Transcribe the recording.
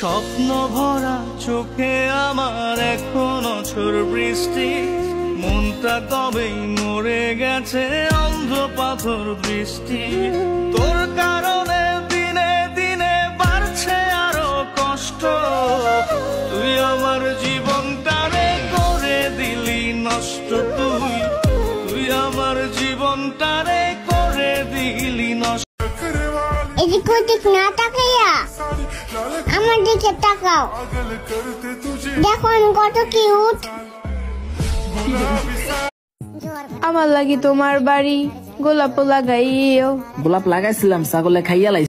স্বপ্ন ভরা চোখে আমার এখনো ঝড় বৃষ্টি, মনটা কবেই মরে গেছে অন্ধ পাথর বৃষ্টি। তোর কারণে দিনে দিনে বাড়ছে আরো কষ্ট, তুই আমার জীবনটারে করে দিলি নষ্ট। তুই আমার জীবনটারে করে দিলি নষ্ট। এদিক ওদিক না তাকাইয়া আমার দিকে তাকাও, দেখো আমি কত কিউট। আমার লাগি তোমার বাড়ি গোলাপ লাগাইও। গোলাপ লাগাইছিলাম, ছাগলে খাইয়া লাইছে।